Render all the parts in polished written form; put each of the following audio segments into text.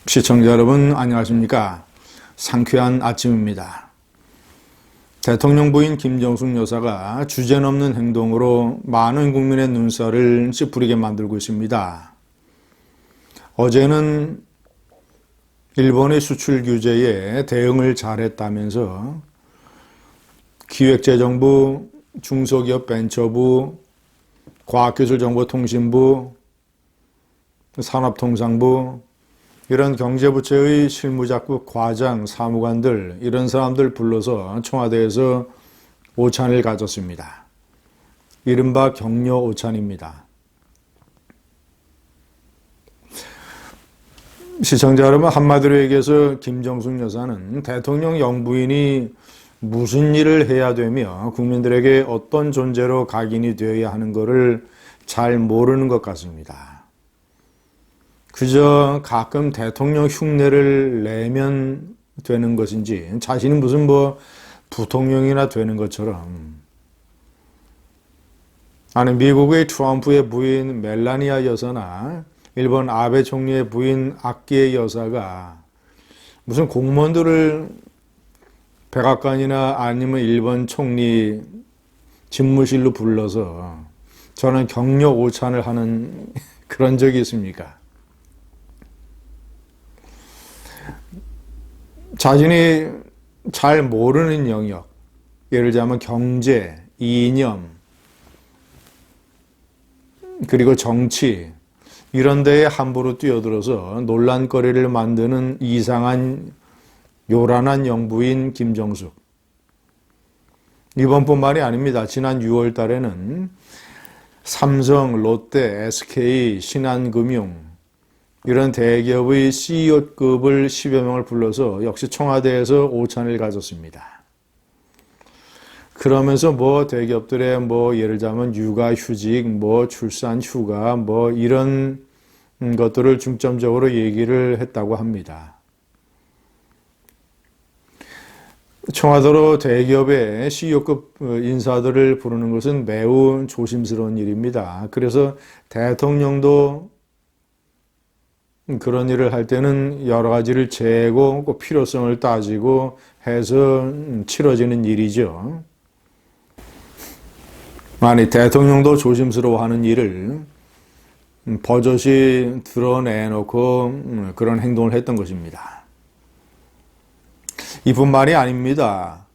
시청자 여러분 안녕하십니까? 상쾌한 아침입니다. 대통령 부인 김정숙 여사가 주제넘는 행동으로 많은 국민의 눈살을 찌푸리게 만들고 있습니다. 어제는 일본의 수출 규제에 대응을 잘했다면서 기획재정부, 중소기업 벤처부, 과학기술정보통신부, 산업통상부 이런 경제부처의 실무자급 과장, 사무관들 이런 사람들 불러서 청와대에서 오찬을 가졌습니다. 이른바 격려 오찬입니다. 시청자 여러분, 한마디로 얘기해서 김정숙 여사는 대통령 영부인이 무슨 일을 해야 되며 국민들에게 어떤 존재로 각인이 되어야 하는 것을 잘 모르는 것 같습니다. 그저 가끔 대통령 흉내를 내면 되는 것인지 자신은 무슨 부통령이나 되는 것처럼. 아니, 미국의 트럼프의 부인 멜라니아 여사나 일본 아베 총리의 부인 아키에 여사가 무슨 공무원들을 백악관이나 아니면 일본 총리 집무실로 불러서 저는 격려 오찬을 하는 그런 적이 있습니까? 자신이 잘 모르는 영역, 예를 들자면 경제, 이념, 그리고 정치 이런 데에 함부로 뛰어들어서 논란거리를 만드는 이상한 요란한 영부인 김정숙. 이번뿐만이 아닙니다. 지난 6월 달에는 삼성, 롯데, SK, 신한금융 이런 대기업의 CEO급을 10여 명을 불러서 역시 청와대에서 오찬을 가졌습니다. 그러면서 대기업들의 예를 들자면 육아휴직, 출산휴가, 이런 것들을 중점적으로 얘기를 했다고 합니다. 청와대로 대기업의 CEO급 인사들을 부르는 것은 매우 조심스러운 일입니다. 그래서 대통령도 그런 일을 할 때는 여러 가지를 재고 꼭 필요성을 따지고 해서 치러지는 일이죠. 만약 대통령도 조심스러워하는 일을 버젓이 드러내놓고 그런 행동을 했던 것입니다. 이뿐만이 아닙니다.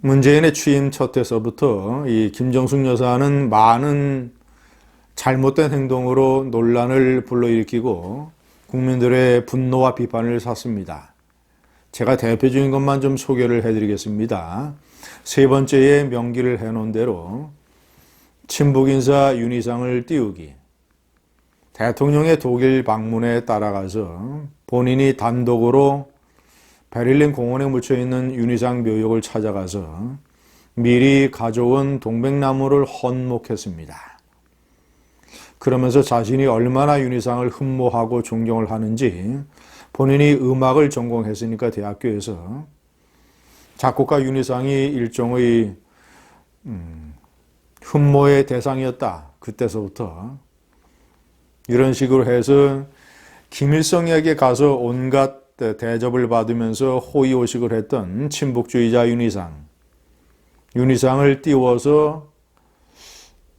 문재인의 취임 첫 해서부터 이 김정숙 여사는 많은 잘못된 행동으로 논란을 불러일으키고 국민들의 분노와 비판을 샀습니다. 제가 대표적인 것만 좀 소개를 해드리겠습니다. 세 번째에 명기를 해놓은 대로 친북인사 윤희상을 띄우기, 대통령의 독일 방문에 따라가서 본인이 단독으로 베를린 공원에 묻혀있는 윤희상 묘역을 찾아가서 미리 가져온 동백나무를 헌목했습니다. 그러면서 자신이 얼마나 윤희상을 흠모하고 존경을 하는지 본인이 음악을 전공했으니까 대학교에서 작곡가 윤희상이 일종의 흠모의 대상이었다. 그때서부터 이런 식으로 해서 김일성에게 가서 온갖 대접을 받으면서 호의호식을 했던 친북주의자 윤희상을 띄워서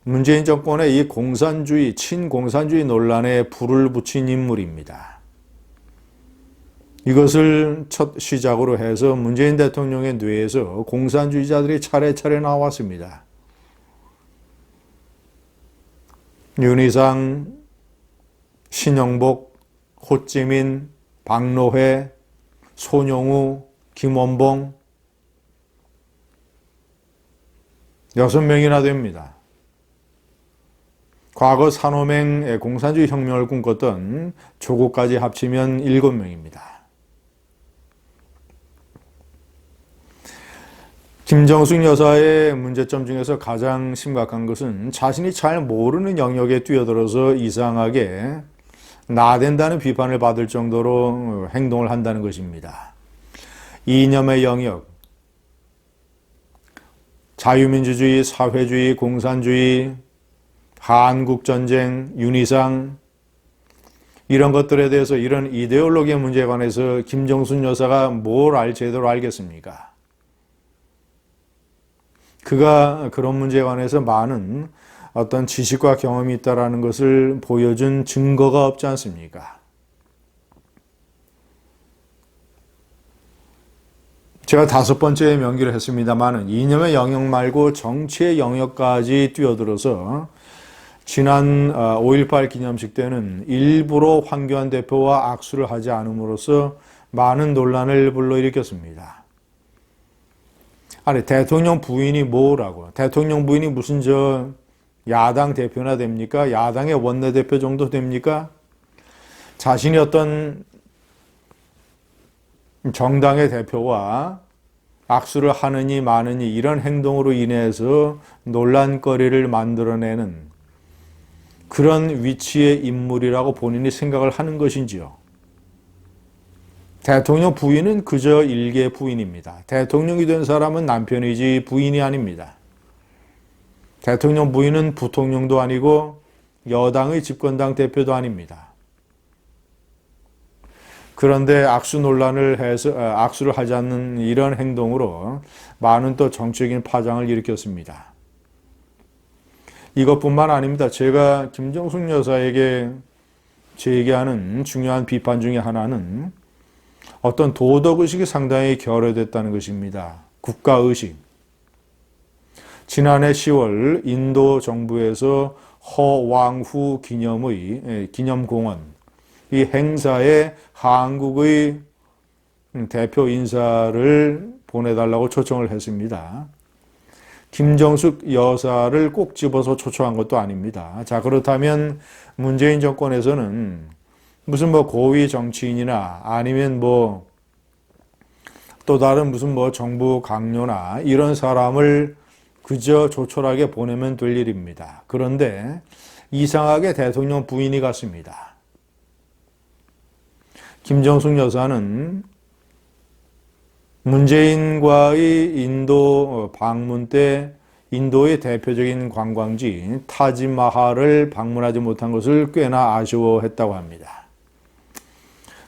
문재인 정권의 이 공산주의, 친공산주의 논란에 불을 붙인 인물입니다. 이것을 첫 시작으로 해서 문재인 대통령의 뇌에서 공산주의자들이 차례차례 나왔습니다. 윤희상, 신영복, 호찌민, 박노해, 손용우, 김원봉 6명이나 됩니다. 과거 산호맹 공산주의 혁명을 꿈꿨던 조국까지 합치면 7명입니다. 김정숙 여사의 문제점 중에서 가장 심각한 것은 자신이 잘 모르는 영역에 뛰어들어서 이상하게 나댄다는 비판을 받을 정도로 행동을 한다는 것입니다. 이념의 영역, 자유민주주의, 사회주의, 공산주의, 한국전쟁, 윤희상 이런 것들에 대해서 이런 이데올로기의 문제에 관해서 김정순 여사가 뭘 제대로 알겠습니까? 그가 그런 문제에 관해서 많은 어떤 지식과 경험이 있다는 것을 보여준 증거가 없지 않습니까? 제가 5번째 명기를 했습니다마는 이념의 영역 말고 정치의 영역까지 뛰어들어서 지난 5.18 기념식 때는 일부러 황교안 대표와 악수를 하지 않음으로써 많은 논란을 불러일으켰습니다. 아니, 대통령 부인이 뭐라고? 대통령 부인이 무슨 야당 대표나 됩니까? 야당의 원내대표 정도 됩니까? 자신이 어떤 정당의 대표와 악수를 하느니 마느니 이런 행동으로 인해서 논란거리를 만들어내는 그런 위치의 인물이라고 본인이 생각을 하는 것인지요. 대통령 부인은 그저 일개 부인입니다. 대통령이 된 사람은 남편이지 부인이 아닙니다. 대통령 부인은 부통령도 아니고 여당의 집권당 대표도 아닙니다. 그런데 악수를 하지 않는 이런 행동으로 많은 또 정치적인 파장을 일으켰습니다. 이것뿐만 아닙니다. 제가 김정숙 여사에게 제기하는 중요한 비판 중에 하나는 어떤 도덕의식이 상당히 결여됐다는 것입니다. 국가의식. 지난해 10월 인도 정부에서 허왕후 기념공원 이 행사에 한국의 대표 인사를 보내달라고 초청을 했습니다. 김정숙 여사를 꼭 집어서 초청한 것도 아닙니다. 자, 그렇다면 문재인 정권에서는 무슨 고위 정치인이나 아니면 또 다른 무슨 정부 강요나 이런 사람을 그저 조촐하게 보내면 될 일입니다. 그런데 이상하게 대통령 부인이 갔습니다. 김정숙 여사는 문재인과의 인도 방문 때 인도의 대표적인 관광지 타지마할을 방문하지 못한 것을 꽤나 아쉬워했다고 합니다.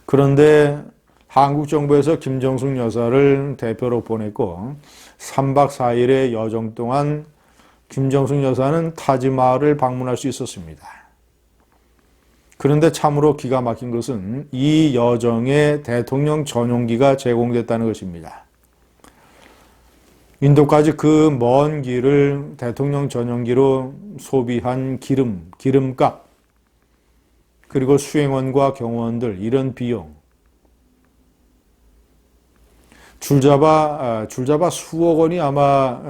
그런데 한국 정부에서 김정숙 여사를 대표로 보냈고 3박 4일의 여정 동안 김정숙 여사는 타지마할을 방문할 수 있었습니다. 그런데 참으로 기가 막힌 것은 이 여정에 대통령 전용기가 제공됐다는 것입니다. 인도까지 그 먼 길을 대통령 전용기로 소비한 기름값, 그리고 수행원과 경호원들 이런 비용, 줄잡아 수억 원이 아마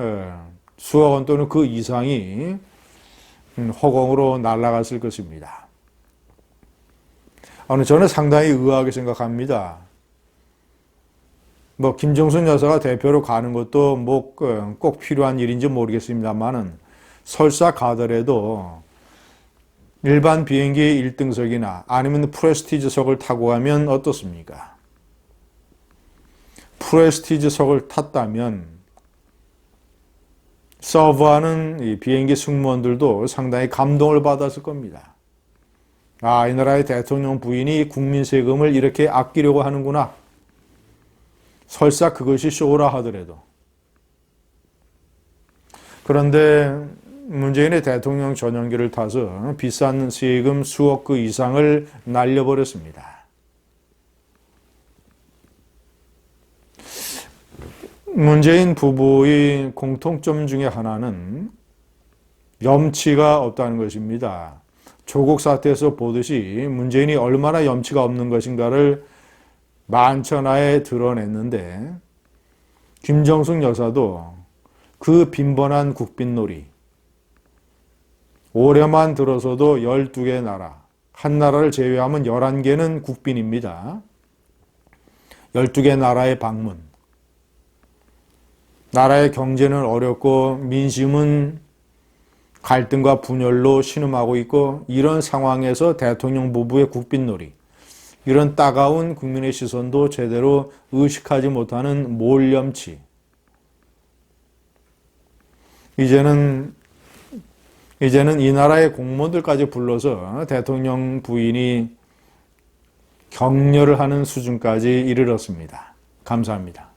수억 원 또는 그 이상이 허공으로 날아갔을 것입니다. 저는 상당히 의아하게 생각합니다. 김정숙 여사가 대표로 가는 것도 꼭 필요한 일인지 모르겠습니다만은 설사 가더라도 일반 비행기 1등석이나 아니면 프레스티지석을 타고 가면 어떻습니까? 프레스티지석을 탔다면 서브하는 이 비행기 승무원들도 상당히 감동을 받았을 겁니다. 아, 이 나라의 대통령 부인이 국민 세금을 이렇게 아끼려고 하는구나. 설사 그것이 쇼라 하더라도. 그런데 문재인의 대통령 전용기를 타서 비싼 세금 수억 그 이상을 날려버렸습니다. 문재인 부부의 공통점 중에 하나는 염치가 없다는 것입니다. 조국 사태에서 보듯이 문재인이 얼마나 염치가 없는 것인가를 만천하에 드러냈는데 김정숙 여사도 그 빈번한 국빈놀이, 올해만 들어서도 12개 나라, 한 나라를 제외하면 11개는 국빈입니다. 12개 나라의 방문. 나라의 경제는 어렵고 민심은 갈등과 분열로 신음하고 있고 이런 상황에서 대통령 부부의 국빈놀이, 이런 따가운 국민의 시선도 제대로 의식하지 못하는 몰염치. 이제는 이 나라의 공무원들까지 불러서 대통령 부인이 격려를 하는 수준까지 이르렀습니다. 감사합니다.